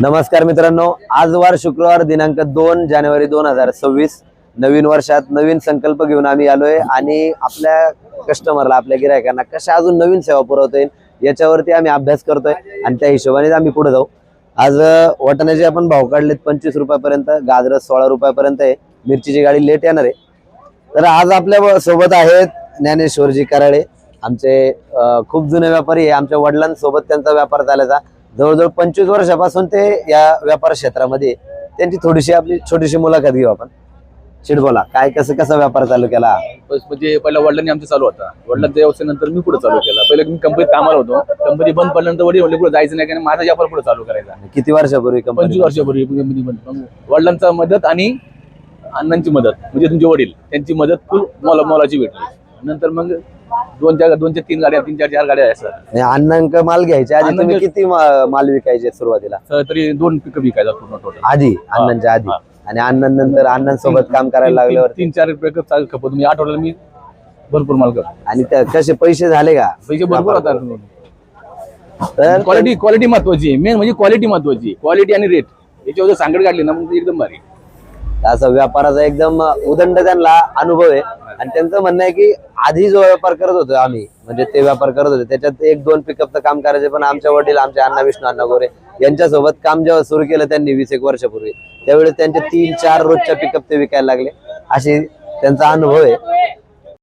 नमस्कार मित्रांनो, आज वार शुक्रवार दिनांक 2 जानेवारी 2026 नवीन वर्षात नवीन संकल्प घेऊन आम्ही आलोय आणि आपल्या कस्टमरला आपल्या गिरायकांना कशा अजून नवीन सेवा पुरवता येईल याच्यावरती आम्ही अभ्यास करतोय आणि त्या हिशोबाने आम्ही पुढे जाऊ। आज वाटाण्याचे आपण भाव काढलेत 25 रुपयापर्यंत, गाजर 16 रुपयापर्यंत आहे, मिरचीची गाडी लेट येणार आहे। तर आज आपल्या सोबत आहेत ज्ञानेश्वरजी कराळे, आमचे खूप जुने व्यापारी आहे। आमच्या वडिलांसोबत त्यांचा व्यापार चालायचा, जवळजवळ 25 वर्षापासून ते या व्यापार क्षेत्रामध्ये। त्यांची थोडीशी आपली छोटीशी मुलाखत घेऊ आपण। शेठ बोला, काय कसं कसा व्यापार चालू केला? म्हणजे पहिला वडिलांनी आमचं चालू होता, वडिलांच्या व्यवसायानंतर मी पुढे चालू केला। पहिला मी कंपनीत कामाला होतो, कंपनी बंद पडल्यानंतर वडील म्हणले पुढे जायचं नाही, कारण माझा व्यापार पुढे चालू करायचा। किती वर्षापूर्वी? 25 वर्षापूर्वी कंपनी बंद। वडिलांचा मदत आणि अण्णांची मदत, म्हणजे तुमचे वडील त्यांची मदत खूप मोलाची भेटली। नंतर मग दोन ते तीन गाड्या, 3-4 गाड्या असतात। अण्णांक माल घ्यायच्या आधी तुम्ही किती माल विकायचे सुरुवातीला? तरी 2 पिकअप विकायचा पूर्ण टोटल आधी, अण्णांच्या आधी। आणि अण्णांनंतर अण्णांसोबत काम करायला लागल्यावर 3-4 पिकअप चालू खपत मी आठवड्याला मी भरपूर माल करतो। आणि कसे पैसे झाले का? पैसे भरपूर होतात। तर क्वालिटी महत्वाची आहे, मेन म्हणजे क्वालिटी महत्वाची, क्वालिटी आणि रेट याच्यावर सांगड काढली ना मग एकदम भारी। असं व्यापाराचा एकदम उदंड त्यांना अनुभव आहे आणि त्यांचं म्हणणं आहे की आधी जो व्यापार करत होतो आम्ही, म्हणजे ते व्यापार करत होते त्याच्यात 1-2 पिकअपचं काम करायचे, पण आमच्या वडील आमचे अण्णा विष्णू अण्णा गोरे यांच्यासोबत काम जेव्हा सुरू केलं त्यांनी 20-1 वर्षापूर्वी, त्यावेळेस त्यांचे 3-4 रोजच्या पिकअप ते विकायला लागले, अशी त्यांचा अनुभव आहे।